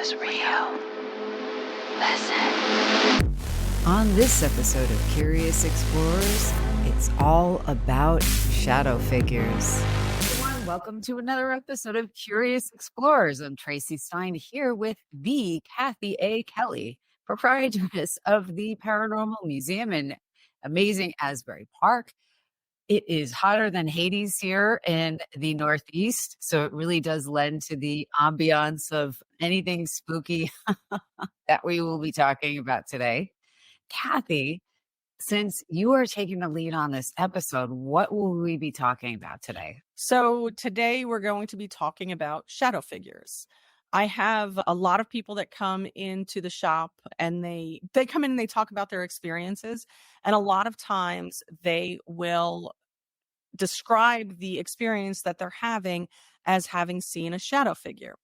is real. Listen. On this episode of Curious Explorers, it's all about shadow figures. Everyone, welcome to another episode of Curious Explorers. I'm Traci Stein here with the Kathy A. Kelly, proprietress of the Paranormal Museum in amazing Asbury Park. It is hotter than Hades here in the Northeast, so it really does lend to the ambiance of anything spooky that we will be talking about today. Kathy, since you are taking the lead on this episode, what will we be talking about today? So today we're going to be talking about shadow figures. I have a lot of people that come into the shop and they come in and they talk about their experiences. And a lot of times they will describe the experience that they're having as having seen a shadow figure.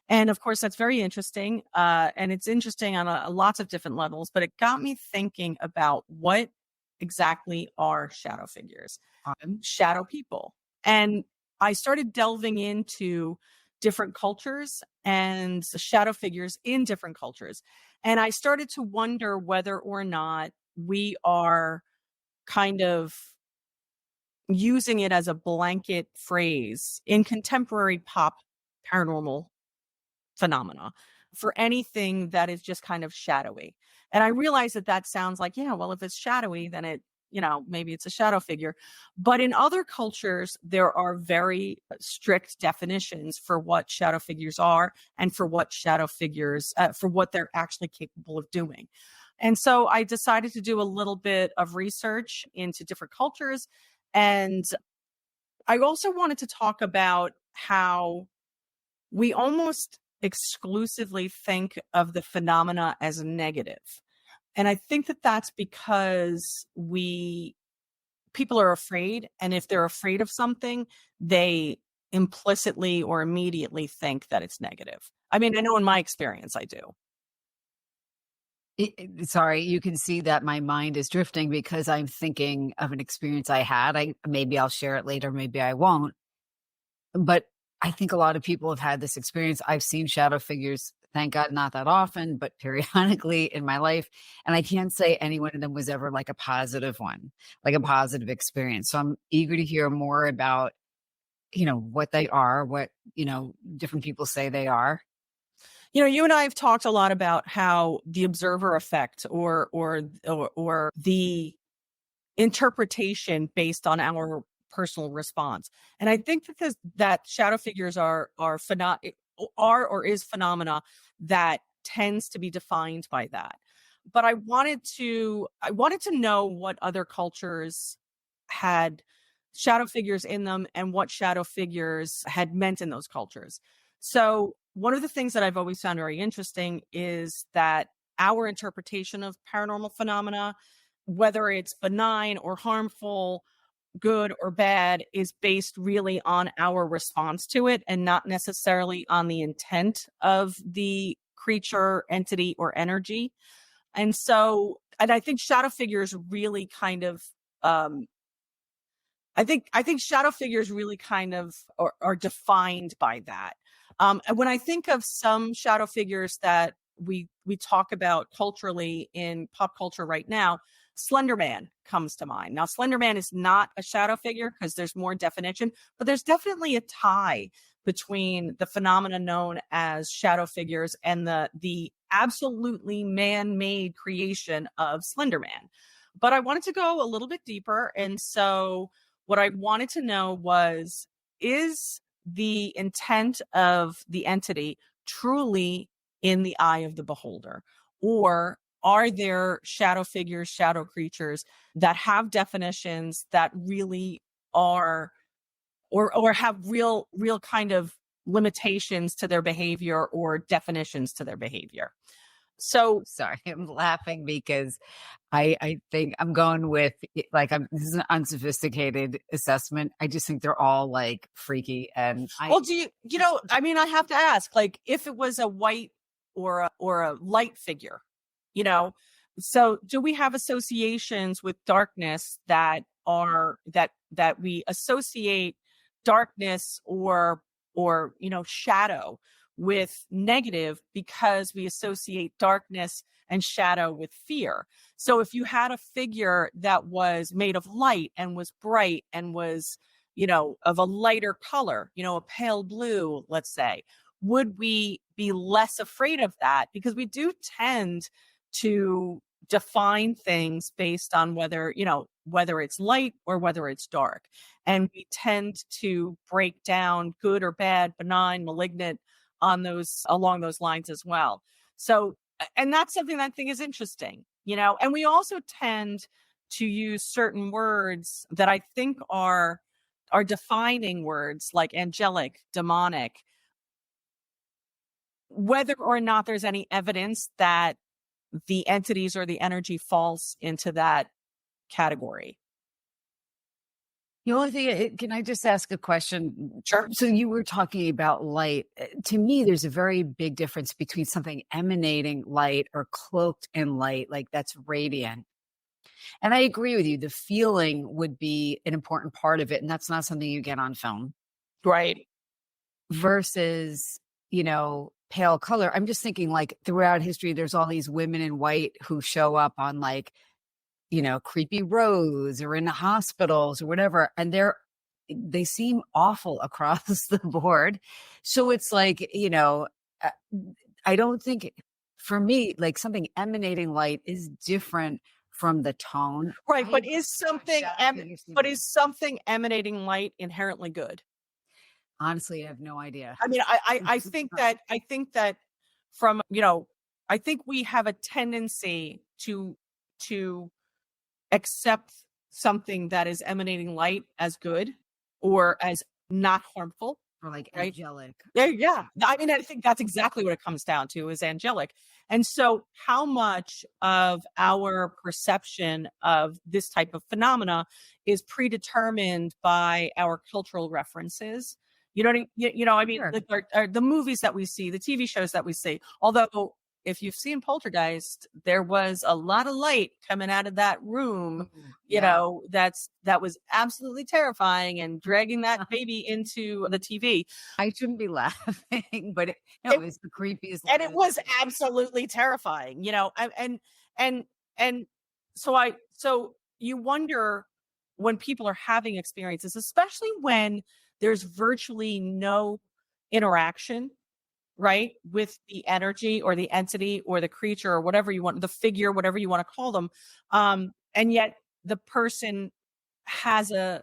And of course, that's very interesting. And it's interesting on lots of different levels, but it got me thinking about what exactly are shadow figures, shadow people. And I started delving into different cultures and shadow figures in different cultures. And I started to wonder whether or not we are kind of using it as a blanket phrase in contemporary pop paranormal phenomena for anything that is just kind of shadowy. And I realize that sounds like, yeah, well, if it's shadowy, then it, maybe it's a shadow figure. But in other cultures, there are very strict definitions for what shadow figures are and for what shadow figures, for what they're actually capable of doing. And so I decided to do a little bit of research into different cultures. And I also wanted to talk about how we almost exclusively think of the phenomena as negative. And I think that that's because people are afraid. And if they're afraid of something, they implicitly or immediately think that it's negative. I mean, I know in my experience, I do. Sorry, you can see that my mind is drifting because I'm thinking of an experience I had. Maybe I'll share it later, maybe I won't. But I think a lot of people have had this experience. I've seen shadow figures, thank God, not that often, but periodically in my life. And I can't say any one of them was ever like a positive one, like a positive experience. So I'm eager to hear more about, what they are, what, different people say they are. You and I have talked a lot about how the observer effect or the interpretation based on our personal response. And I think that shadow figures are phenomena that tends to be defined by that. But I wanted to know what other cultures had shadow figures in them and what shadow figures had meant in those cultures. So one of the things that I've always found very interesting is that our interpretation of paranormal phenomena, whether it's benign or harmful, good or bad, is based really on our response to it and not necessarily on the intent of the creature, entity, or energy. And I think shadow figures really kind of, I think shadow figures really kind of are defined by that. And when I think of some shadow figures that we talk about culturally in pop culture right now, Slender Man comes to mind. Now, Slender Man is not a shadow figure because there's more definition, but there's definitely a tie between the phenomena known as shadow figures and the absolutely man-made creation of Slender Man. But I wanted to go a little bit deeper. And so what I wanted to know was, is the intent of the entity truly in the eye of the beholder? Or are there shadow figures, shadow creatures that have definitions that really are or have real kind of limitations to their behavior or definitions to their behavior? So sorry, I'm laughing because I think I'm going with this is an unsophisticated assessment. I just think they're all like freaky. And do I mean, I have to ask, like, if it was a white or a light figure, so do we have associations with darkness that we associate darkness or shadow with negative because we associate darkness and shadow with fear. So if you had a figure that was made of light and was bright and was, of a lighter color, a pale blue, let's say, would we be less afraid of that? Because we do tend to define things based on whether it's light or whether it's dark. And we tend to break down good or bad, benign, malignant along those lines as well. So, and that's something that I think is interesting, and we also tend to use certain words that I think are defining words like angelic, demonic, whether or not there's any evidence that the entities or the energy falls into that category. The only thing, can I just ask a question? Sure. So you were talking about light. To me, there's a very big difference between something emanating light or cloaked in light, like that's radiant. And I agree with you. The feeling would be an important part of it. And that's not something you get on film. Right. Versus, pale color. I'm just thinking like throughout history, there's all these women in white who show up on like, creepy roads or in hospitals or whatever. And they seem awful across the board. So it's like, I don't think for me, like something emanating light is different from the tone. Right. But is something emanating light inherently good? Honestly, I have no idea. I mean, I think that from, I think we have a tendency to accept something that is emanating light as good or as not harmful. Or like right? Angelic. Yeah. I mean, I think that's exactly what it comes down to is angelic. And so how much of our perception of this type of phenomena is predetermined by our cultural references? I mean, Sure. the movies that we see, the TV shows that we see, although if you've seen Poltergeist, there was a lot of light coming out of that room, that was absolutely terrifying and dragging that baby into the TV. I shouldn't be laughing, but it was the creepiest. And it was absolutely terrifying, and so you wonder when people are having experiences, especially when there's virtually no interaction, right, with the energy or the entity or the creature or whatever you want, the figure, whatever you want to call them. And yet the person has a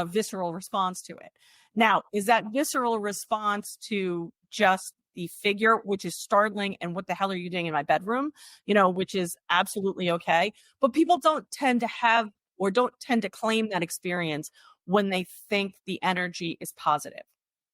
visceral response to it. Now, is that visceral response to just the figure, which is startling, and what the hell are you doing in my bedroom, which is absolutely okay. But people don't tend to claim that experience when they think the energy is positive,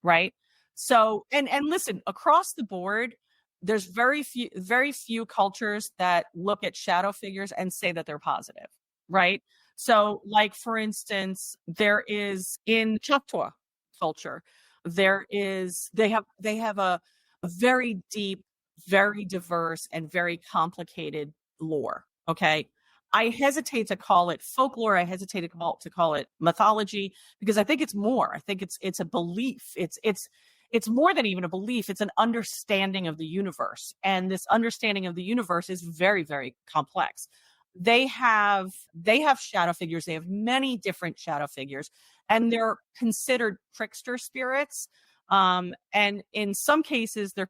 right? So, and listen, across the board, there's very few cultures that look at shadow figures and say that they're positive, right? So, like, for instance, there is in Choctaw culture, they have a very deep, very diverse, and very complicated lore. Okay. I hesitate to call it folklore. I hesitate to call it mythology, because I think it's more. I think it's a belief. It's more than even a belief. It's an understanding of the universe. And this understanding of the universe is very, very complex. They have shadow figures. They have many different shadow figures, and they're considered trickster spirits. And in some cases, they're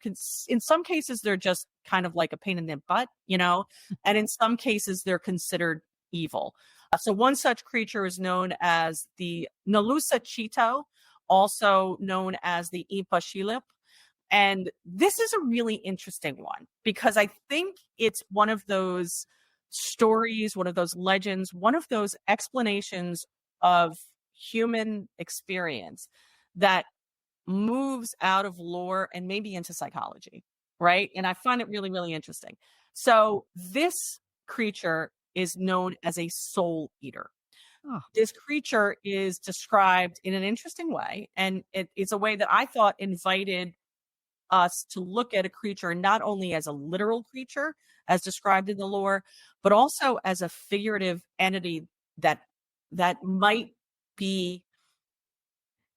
just kind of like a pain in the butt, and in some cases they're considered evil. So one such creature is known as the Nalusa Chito, also known as the Ipashilip. And this is a really interesting one because I think it's one of those stories, one of those legends, one of those explanations of human experience that moves out of lore and maybe into psychology, right? And I find it really, really interesting. So this creature is known as a soul eater. Oh. This creature is described in an interesting way, and it's a way that I thought invited us to look at a creature not only as a literal creature, as described in the lore, but also as a figurative entity that might be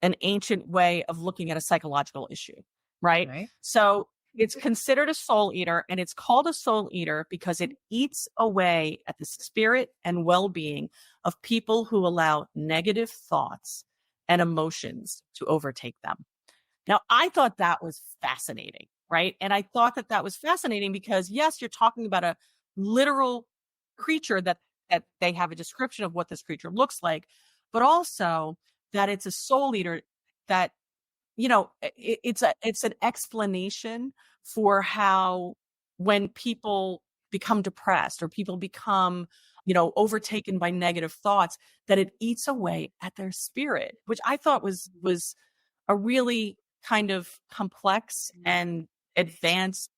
an ancient way of looking at a psychological issue. right? Right. So it's considered a soul eater, and it's called a soul eater because it eats away at the spirit and well-being of people who allow negative thoughts and emotions to overtake them. Now, I thought that was fascinating, right? And I thought that that was fascinating because, yes, you're talking about a literal creature that they have a description of what this creature looks like, but also that it's a soul eater that, it's an explanation for how when people become depressed or people become, overtaken by negative thoughts, that it eats away at their spirit, which I thought was a really kind of complex and advanced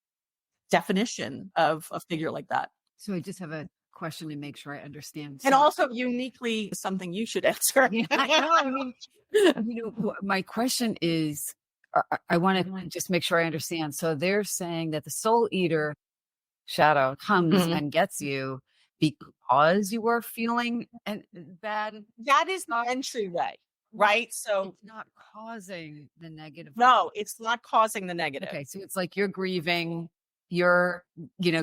definition of a figure like that. So I just have a question to make sure I understand. And So, also uniquely something you should answer. yeah, I know. I mean, my question is, I want to just make sure I understand. So they're saying that the soul eater shadow comes Mhm. and gets you because you were feeling bad. That is the entryway, right? So It's not causing the negative. no, it's not causing the negative. Okay, so it's like you're grieving, you're,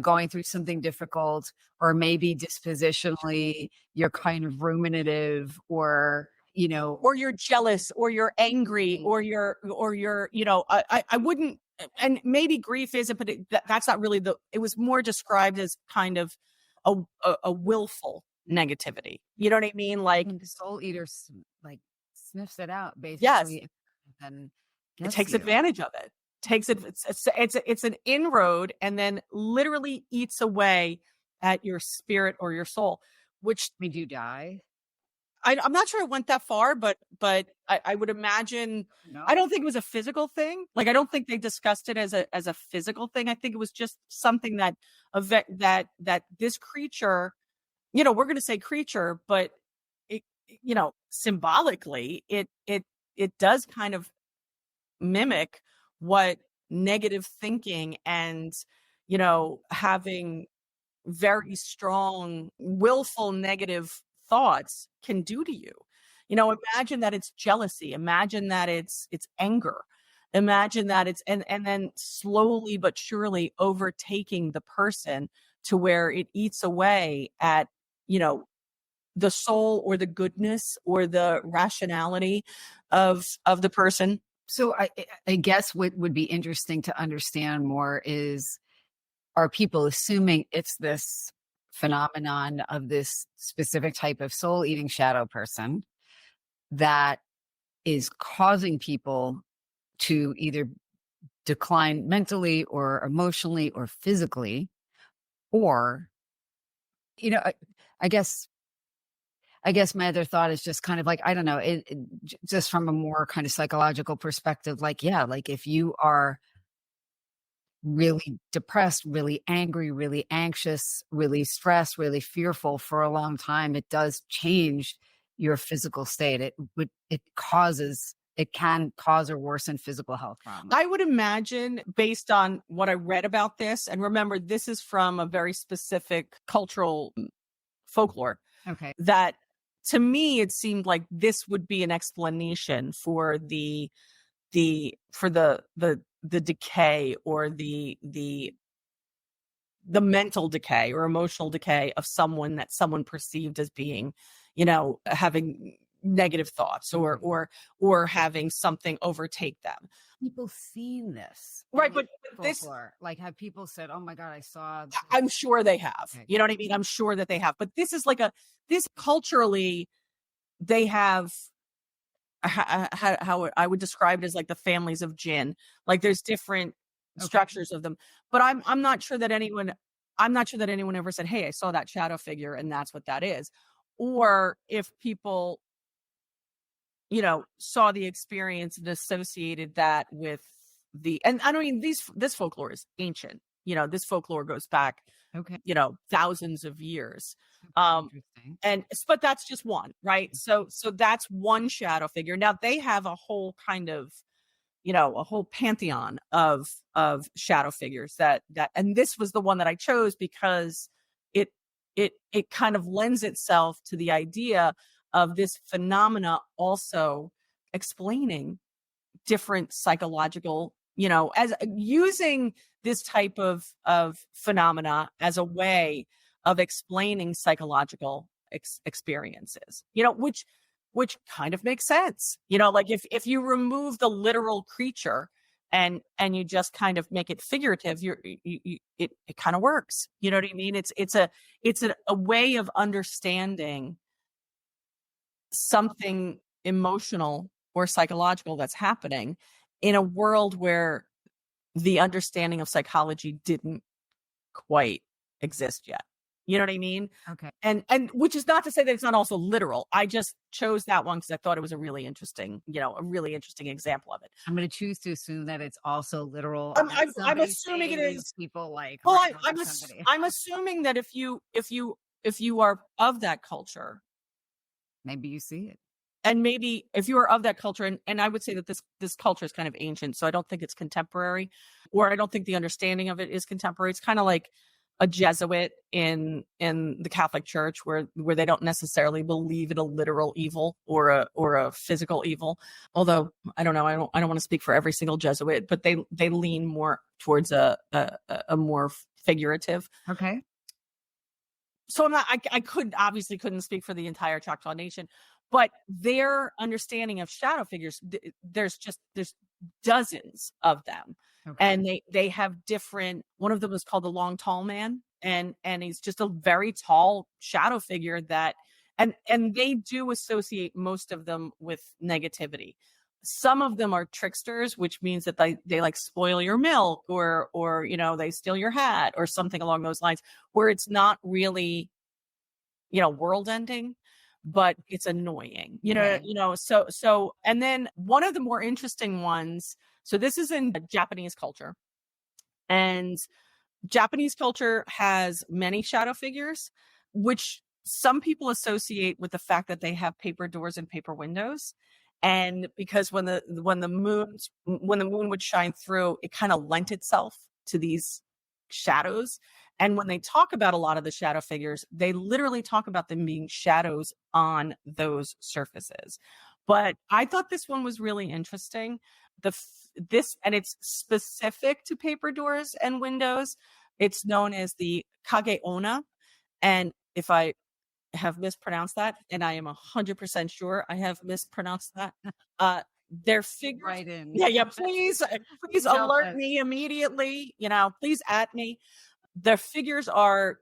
going through something difficult, or maybe dispositionally, you're kind of ruminative, or, Or you're jealous, or you're angry, or you're, I wouldn't, and maybe grief isn't, but that's not really it was more described as kind of a willful negativity. You know what I mean? Like, the soul eater like sniffs it out yes, basically, and it gets takes you. advantage of it. Takes it. It's an inroad, and then literally eats away at your spirit or your soul. Which Did you die? I'm not sure it went that far, but I would imagine. No. I don't think it was a physical thing. Like, I don't think they discussed it as a physical thing. I think it was just something that that this creature, we're going to say creature, but it, symbolically, it does kind of mimic what negative thinking and, having very strong, willful negative thoughts can do to you. Imagine that it's jealousy. Imagine that it's anger. Imagine that it's and then slowly but surely overtaking the person to where it eats away at, the soul or the goodness or the rationality of the person. So I guess what would be interesting to understand more is, are people assuming it's this phenomenon of this specific type of soul eating shadow person that is causing people to either decline mentally or emotionally or physically, or, I, I guess my other thought is just kind of like, I don't know, just from a more kind of psychological perspective, like, yeah, like if you are really depressed, really angry, really anxious, really stressed, really fearful for a long time, it does change your physical state. It can cause or worsen physical health problems. I would imagine, based on what I read about this, and remember, this is from a very specific cultural folklore. Okay. That, to me, it seemed like this would be an explanation for the decay or the mental decay or emotional decay of someone that someone perceived as being, having negative thoughts or having something overtake them. People seen this, right? But this, folklore, like, have people said, "Oh my God, I saw this." I'm sure they have. Okay. You know what I mean? I'm sure that they have. But this is like this culturally, they have. How I would describe it as like the families of jinn. Like, there's different structures of them. But I'm not sure that anyone ever said, "Hey, I saw that shadow figure and that's what that is." Or if people, saw the experience and associated that with and I mean, this folklore is ancient. This folklore goes back, thousands of years. Interesting. But that's just one, right? So that's one shadow figure. Now they have a whole kind of, a whole pantheon of shadow figures and this was the one that I chose because it kind of lends itself to the idea of this phenomena also explaining different psychological as using this type of phenomena as a way of explaining psychological experiences, which kind of makes sense. Like if you remove the literal creature and you just kind of make it figurative, it kind of works. You know what I mean? It's a way of understanding something emotional or psychological that's happening in a world where the understanding of psychology didn't quite exist yet. You know what I mean? Okay. And which is not to say that it's not also literal. I just chose that one because I thought it was a really interesting example of it. I'm going to choose to assume that it's also literal. I'm assuming it is. People like. Well, I'm assuming that if you are of that culture, maybe you see it. And maybe if you are of that culture, and I would say that this culture is kind of ancient, so I don't think it's contemporary, or I don't think the understanding of it is contemporary. It's kind of like a Jesuit in the Catholic Church, where they don't necessarily believe in a literal evil or a physical evil. Although I don't know, I don't want to speak for every single Jesuit, but they lean more towards a more figurative. Okay. So I obviously couldn't speak for the entire Choctaw Nation, but their understanding of shadow figures, there's dozens of them. Okay. And they have different, one of them is called the Long Tall Man. And he's just a very tall shadow figure that, and they do associate most of them with negativity. Some of them are tricksters, which means that they like spoil your milk or they steal your hat or something along those lines, where it's not really, world ending, but it's annoying, so, and then one of the more interesting ones, so this is in Japanese culture, and Japanese culture has many shadow figures, which some people associate with the fact that they have paper doors and paper windows. And because when the moon would shine through, it kind of lent itself to these shadows. And when they talk about a lot of the shadow figures, they literally talk about them being shadows on those surfaces. But I thought this one was really interesting. And it's specific to paper doors and windows. It's known as the Kage Onna. And if I have mispronounced that, and I am 100% sure I have mispronounced that, their figures. Right in. Yeah. Please alert me immediately. Please at me. Their figures are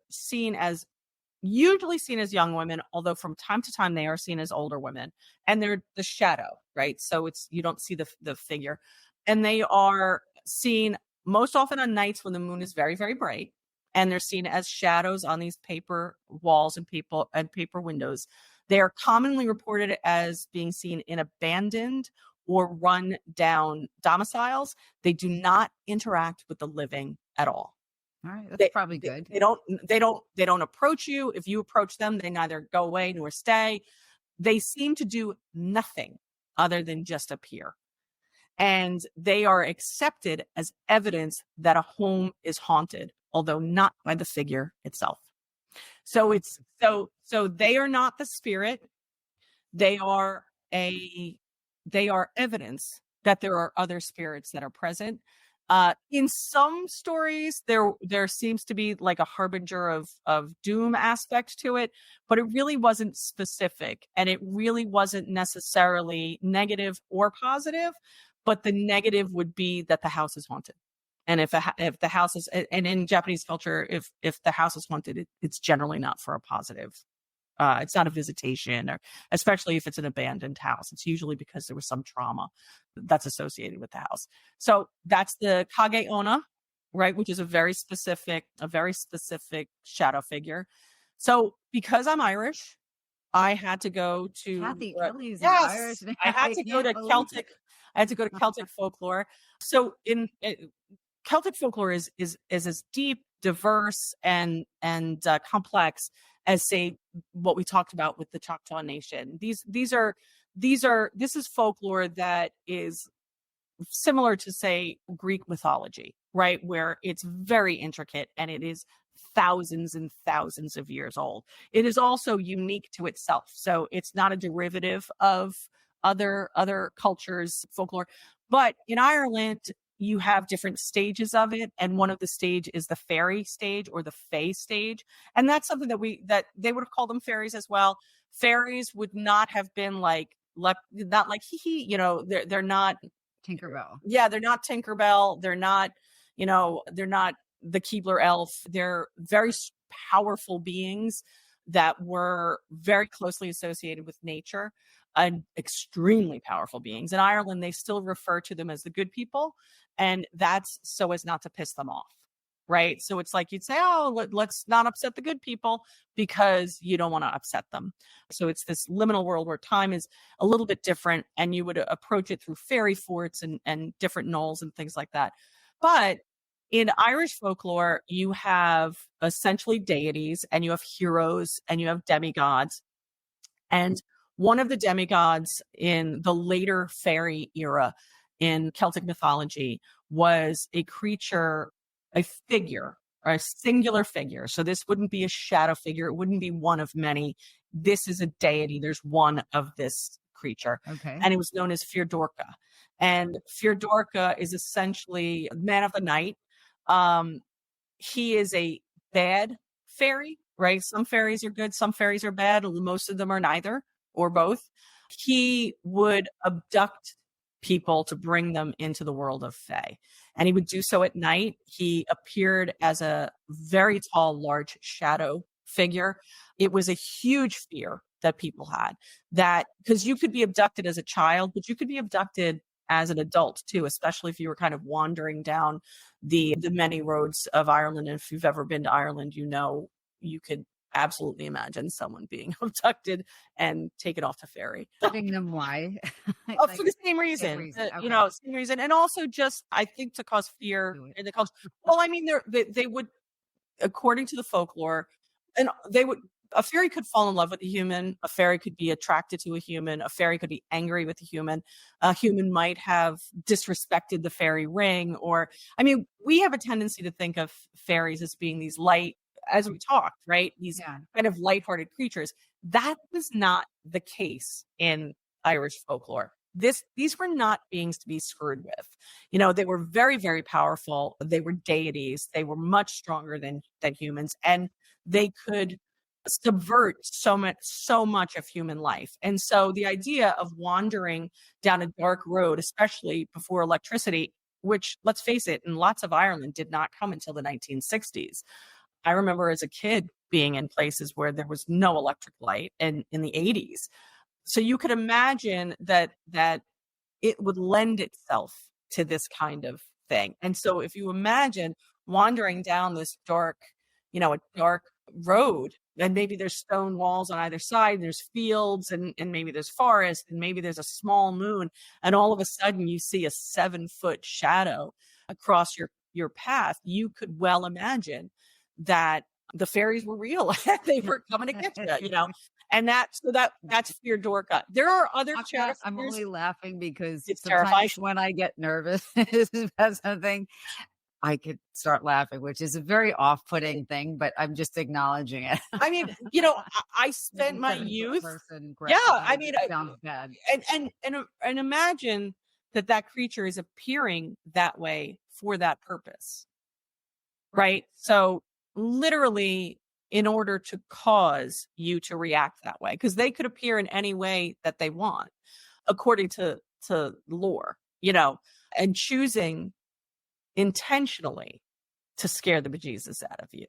usually seen as young women, although from time to time they are seen as older women, and they're the shadow, right? So you don't see the figure, and they are seen most often on nights when the moon is very, very bright, and they're seen as shadows on these paper walls and paper windows. They are commonly reported as being seen in abandoned or run down domiciles. They do not interact with the living at all. All right, that's probably good. They don't approach you. If you approach them, they neither go away nor stay. They seem to do nothing other than just appear. And they are accepted as evidence that a home is haunted, although not by the figure itself. So it's so they are not the spirit. They are evidence that there are other spirits that are present. In some stories, there seems to be like a harbinger of doom aspect to it, but it really wasn't specific, and it really wasn't necessarily negative or positive. But the negative would be that the house is haunted, and if the house is, and in Japanese culture, if the house is haunted, it's generally not for a positive. It's not a visitation, or especially if it's an abandoned house. It's usually because there was some trauma that's associated with the house. So that's the Kage Onna, right? Which is a very specific shadow figure. So because I'm Irish, I had to go to Kathy Kelly's Irish. I had to go to Celtic. It. I had to go to Celtic folklore. So in Celtic folklore is as deep, diverse, and complex as, say, what we talked about with the Choctaw Nation. This is folklore that is similar to, say, Greek mythology, right? Where it's very intricate and it is thousands and thousands of years old. It is also unique to itself. So it's not a derivative of other cultures' folklore. But in Ireland, you have different stages of it, and one of the stage is the fairy stage or the fae stage, and that's something that they would have called them fairies as well. Fairies would not have been not like hee hee, they're not Tinkerbell. yeah, they're not Tinkerbell. They're not, they're not the Keebler elf. They're very powerful beings that were very closely associated with nature and extremely powerful beings. In Ireland, they still refer to them as the good people, and that's so as not to piss them off. Right. So it's like you'd say, oh, let's not upset the good people because you don't want to upset them. So it's this liminal world where time is a little bit different, and you would approach it through fairy forts and different knolls and things like that. But in Irish folklore, you have essentially deities, and you have heroes, and you have demigods. And one of the demigods in the later fairy era in Celtic mythology was a creature, a figure, or a singular figure. So this wouldn't be a shadow figure. It wouldn't be one of many. This is a deity. There's one of this creature. Okay. And it was known as Dorcha. And Dorcha is essentially man of the night. He is a bad fairy, right? Some fairies are good, some fairies are bad. Most of them are neither or both. He would abduct people to bring them into the world of fae. And he would do so at night. He appeared as a very tall, large shadow figure. It was a huge fear that people had, that because you could be abducted as a child, but you could be abducted as an adult too, especially if you were kind of wandering down the many roads of Ireland. And if you've ever been to Ireland, you could absolutely imagine someone being abducted and taken off to ferry. Giving them why? Oh, for the same reason. Okay. Same reason. And also just, I think, to cause fear. And well, I mean, they would, according to the folklore, and a fairy could fall in love with a human. A fairy could be attracted to a human. A fairy could be angry with a human. A human might have disrespected the fairy ring. Or, I mean, we have a tendency to think of fairies as being these light, as we talked, right? These kind of lighthearted creatures. That was not the case in Irish folklore. These were not beings to be screwed with. They were very, very powerful. They were deities. They were much stronger than humans, and they could subvert so much of human life. And so the idea of wandering down a dark road, especially before electricity, which, let's face it, in lots of Ireland did not come until the 1960s. I remember as a kid being in places where there was no electric light, and in the 80s. So you could imagine that it would lend itself to this kind of thing. And so if you imagine wandering down this dark, a dark road, and maybe there's stone walls on either side, and there's fields, and maybe there's forest, and maybe there's a small moon, and all of a sudden you see a 7-foot shadow across your path, you could well imagine that the fairies were real. They were coming to get you, and that's Dorcha. There are other shadow I'm only laughing because it's sometimes terrifying. when I get nervous about something, I could start laughing, which is a very off-putting thing, but I'm just acknowledging it. I mean, I spent my youth. I mean, it sounds bad. And imagine that creature is appearing that way for that purpose, right? So literally, in order to cause you to react that way, because they could appear in any way that they want, according to lore, and choosing intentionally to scare the bejesus out of you,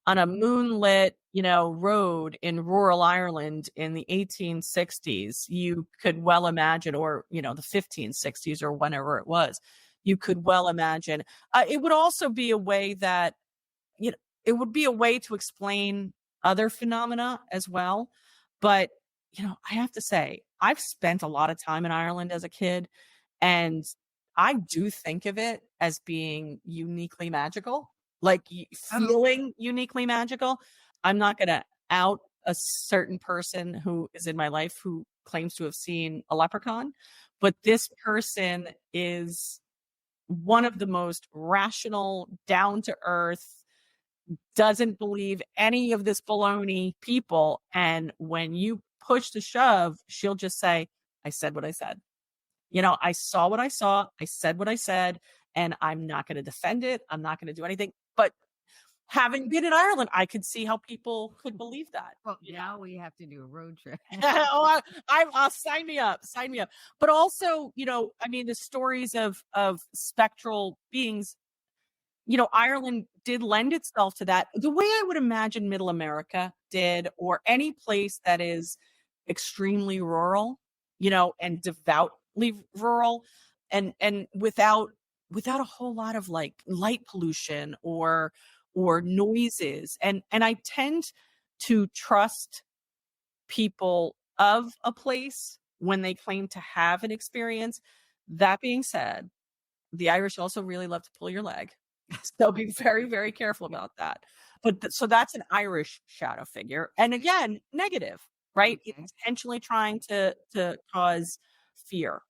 on a moonlit, road in rural Ireland in the 1860s. You could well imagine, or, the 1560s or whenever it was, you could well imagine. It would also be a way that, it would be a way to explain other phenomena as well. But, I have to say, I've spent a lot of time in Ireland as a kid, and I do think of it as being uniquely magical, like feeling uniquely magical. I'm not going to out a certain person who is in my life who claims to have seen a leprechaun, but this person is one of the most rational, down to earth, doesn't believe any of this baloney people. And when you push to shove, she'll just say, I said what I said. I saw what I saw, I said what I said, and I'm not going to defend it. I'm not going to do anything. But having been in Ireland, I could see how people could believe that. Well, now we have to do a road trip. Oh, I'll sign me up, sign me up. But also, the stories of spectral beings, Ireland did lend itself to that. The way I would imagine Middle America did, or any place that is extremely rural, and devoutly rural, and without a whole lot of like light pollution or noises. And I tend to trust people of a place when they claim to have an experience. That being said, the Irish also really love to pull your leg. So be very, very careful about that. But so that's an Irish shadow figure. And again, negative, right? Okay. Intentionally trying to cause fear.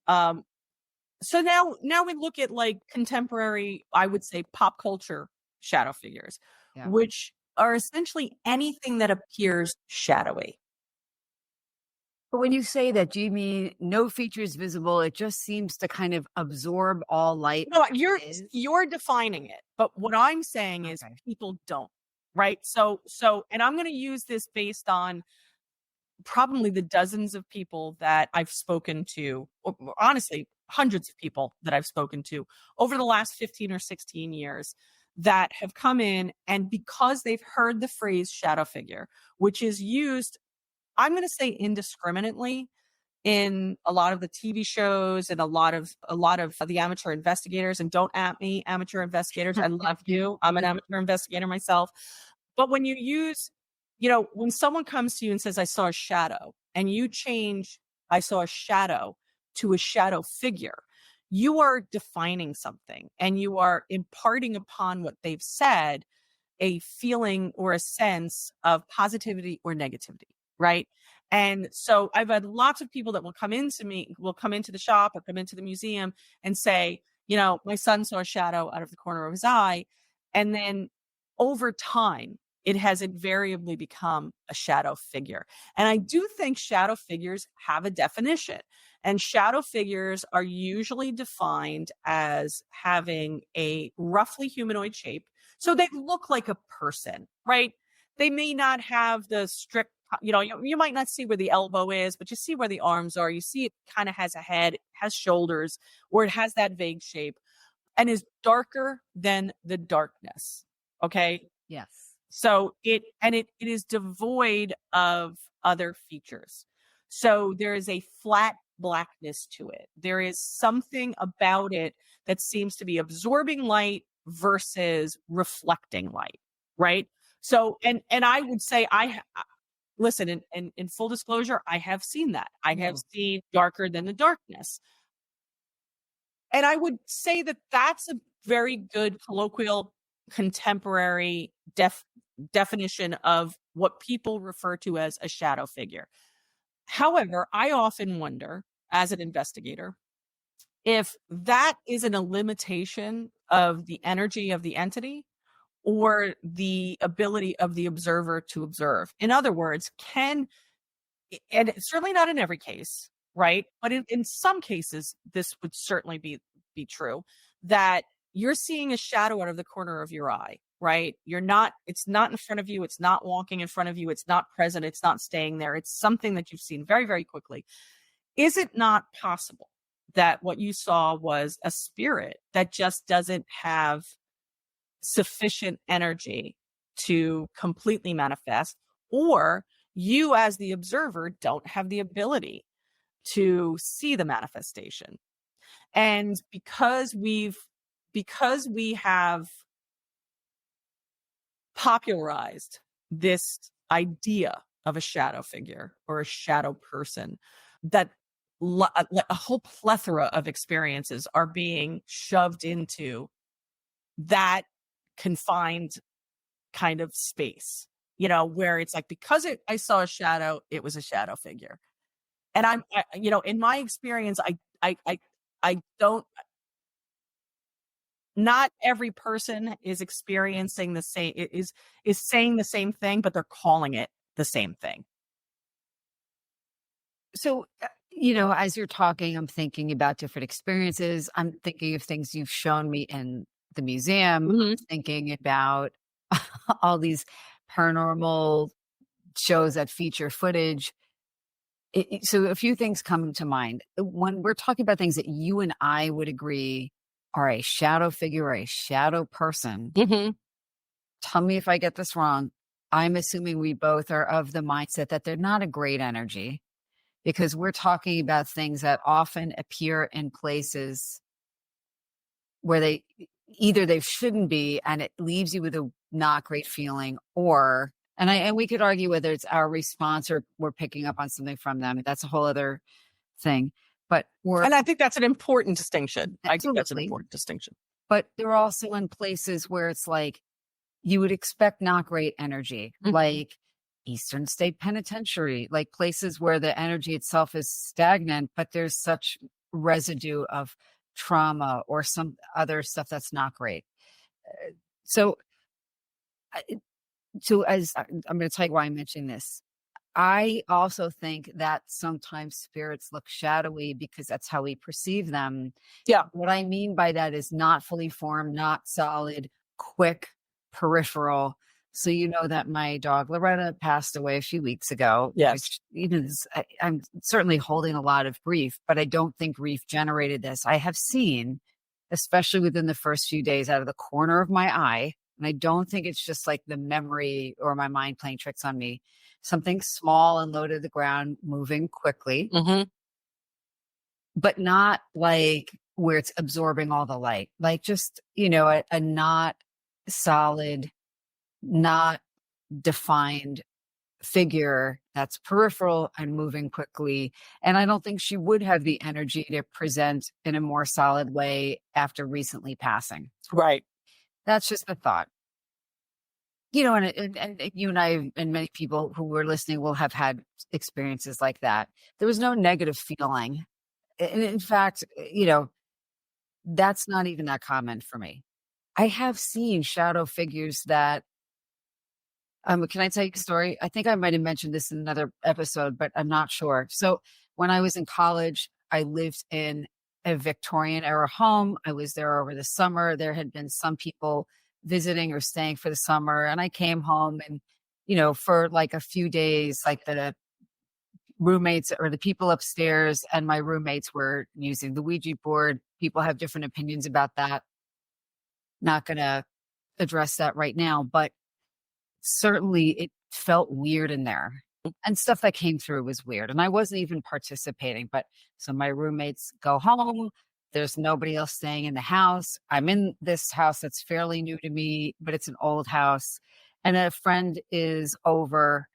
So now we look at like contemporary, I would say pop culture shadow figures, Yeah. which are essentially anything that appears shadowy. But when you say that, do you mean no features visible? It just seems to kind of absorb all light. No, as it is? you're defining it, but what I'm saying is Okay. people don't, right? So, and I'm going to use this based on probably the dozens of people that I've spoken to, or honestly, hundreds of people that I've spoken to over the last 15 or 16 years that have come in, and because they've heard the phrase shadow figure, which is used, I'm going to say indiscriminately, in a lot of the TV shows and a lot of the amateur investigators. And don't at me, amateur investigators. I love you. I'm an amateur investigator myself. But when you use, when someone comes to you and says, I saw a shadow, and you change, I saw a shadow to a shadow figure, you are defining something and you are imparting upon what they've said a feeling or a sense of positivity or negativity, right? And so I've had lots of people that will come into the shop or come into the museum and say, my son saw a shadow out of the corner of his eye. And then over time, it has invariably become a shadow figure. And I do think shadow figures have a definition. And shadow figures are usually defined as having a roughly humanoid shape. So they look like a person, right? They may not have the strict, you might not see where the elbow is, but you see where the arms are. You see it kind of has a head, it has shoulders, or it has that vague shape, and is darker than the darkness. Okay. Yes. So it is devoid of other features. So there is a flat blackness to it. There is something about it that seems to be absorbing light versus reflecting light, right? So and I would say listen, in full disclosure, I have seen that. I have seen darker than the darkness. And I would say that that's a very good colloquial contemporary definition of what people refer to as a shadow figure. However, I often wonder, as an investigator, if that isn't a limitation of the energy of the entity or the ability of the observer to observe. In other words, and it's certainly not in every case, right? But in some cases, this would certainly be true, that you're seeing a shadow out of the corner of your eye, right? It's not in front of you. It's not walking in front of you. It's not present. It's not staying there. It's something that you've seen very, very quickly. Is it not possible that what you saw was a spirit that just doesn't have sufficient energy to completely manifest, or you as the observer don't have the ability to see the manifestation? And because we have popularized this idea of a shadow figure or a shadow person, that a whole plethora of experiences are being shoved into that confined kind of space, where it's like, because I saw a shadow, it was a shadow figure. And in my experience, I don't, not every person is experiencing the same, is saying the same thing, but they're calling it the same thing. So, As you're talking, I'm thinking about different experiences. I'm thinking of things you've shown me in the museum. I'm thinking about all these paranormal shows that feature footage. So a few things come to mind. When we're talking about things that you and I would agree are a shadow figure or a shadow person, tell me if I get this wrong. I'm assuming we both are of the mindset that they're not a great energy, because we're talking about things that often appear in places where they shouldn't be, and it leaves you with a not great feeling, and we could argue whether it's our response or we're picking up on something from them. That's a whole other thing. And I think that's an important distinction. Absolutely. I think that's an important distinction. But they're also in places where it's like you would expect not great energy, like Eastern State Penitentiary, like places where the energy itself is stagnant, but there's such residue of trauma or some other stuff that's not great. So as I'm going to tell you why I'm mentioning this. I also think that sometimes spirits look shadowy because that's how we perceive them. Yeah. What I mean by that is not fully formed, not solid, quick, peripheral. So you know that my dog Loretta passed away a few weeks ago. Yes. I'm certainly holding a lot of grief, but I don't think grief generated this. I have seen, especially within the first few days, out of the corner of my eye, and I don't think it's just like the memory or my mind playing tricks on me, something small and low to the ground moving quickly, but not like where it's absorbing all the light, like just, a not solid, not defined figure that's peripheral and moving quickly. And I don't think she would have the energy to present in a more solid way after recently passing. Right. That's just a thought. And you and I and many people who were listening will have had experiences like that. There was no negative feeling. And in fact, that's not even that common for me. I have seen shadow figures that, can I tell you a story? I think I might have mentioned this in another episode, but I'm not sure. So when I was in college, I lived in a Victorian era home. I was there over the summer. There had been some people visiting or staying for the summer. And I came home and, for like a few days, like the roommates or the people upstairs and my roommates were using the Ouija board. People have different opinions about that. Not going to address that right now, but certainly it felt weird in there. And stuff that came through was weird. And I wasn't even participating. But so my roommates go home. There's nobody else staying in the house. I'm in this house that's fairly new to me, but it's an old house. And a friend is over,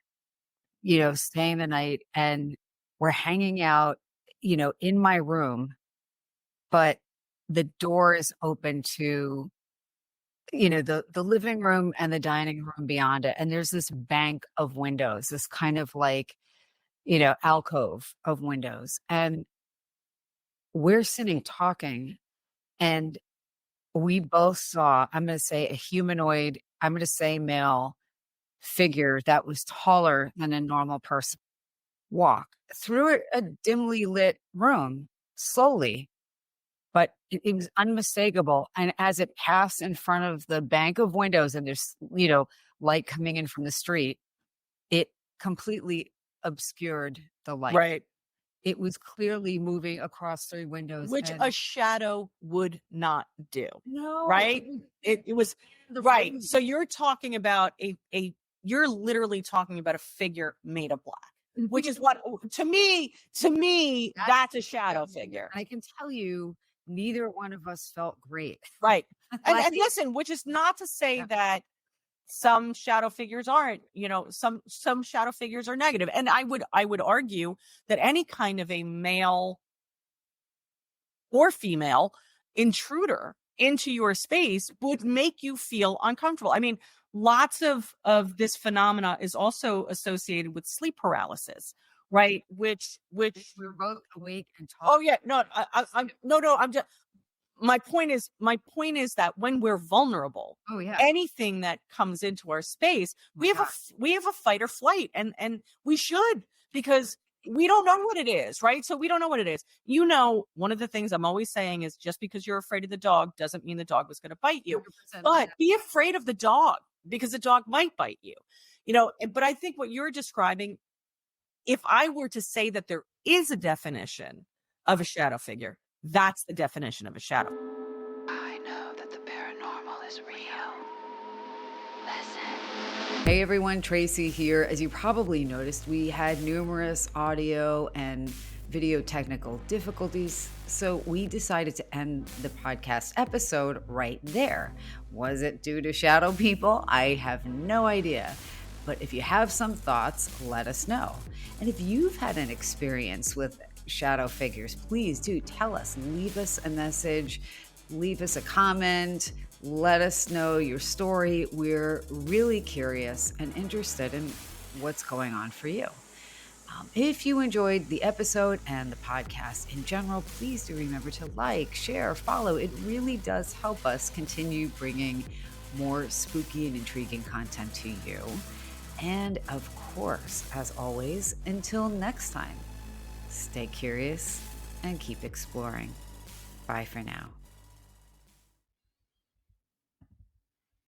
staying the night. And we're hanging out, in my room. But the door is open to the living room and the dining room beyond it. And there's this bank of windows, this kind of like, alcove of windows. And we're sitting talking and we both saw, I'm going to say a humanoid, I'm going to say male figure that was taller than a normal person walk through a dimly lit room slowly. But it was unmistakable. And as it passed in front of the bank of windows and there's, light coming in from the street, it completely obscured the light. Right. It was clearly moving across 3 windows. Which a shadow would not do. No. Right? It was right. So you're talking about you're literally talking about a figure made of black, which is what to me, that's a shadow figure. I can tell you, neither one of us felt great. Right. And listen, which is not to say that some shadow figures aren't, some shadow figures are negative. And I would argue that any kind of a male or female intruder into your space would make you feel uncomfortable. I mean, lots of this phenomena is also associated with sleep paralysis. Right, which we're both awake and talking. Oh yeah, no, I'm just. My point is that when we're vulnerable, anything that comes into our space, we have a fight or flight, and we should, because we don't know what it is, right? So we don't know what it is. One of the things I'm always saying is just because you're afraid of the dog doesn't mean the dog was going to bite you. 100%. But be afraid of the dog because the dog might bite you. But I think what you're describing, if I were to say that there is a definition of a shadow figure, that's the definition of a shadow. I know that the paranormal is real. Listen. Hey everyone, Traci here. As you probably noticed, we had numerous audio and video technical difficulties, so we decided to end the podcast episode right there. Was it due to shadow people? I have no idea. But if you have some thoughts, let us know. And if you've had an experience with shadow figures, please do tell us. Leave us a message, leave us a comment, let us know your story. We're really curious and interested in what's going on for you. If you enjoyed the episode and the podcast in general, please do remember to like, share, follow. It really does help us continue bringing more spooky and intriguing content to you. And of course, as always, until next time, stay curious and keep exploring. Bye for now.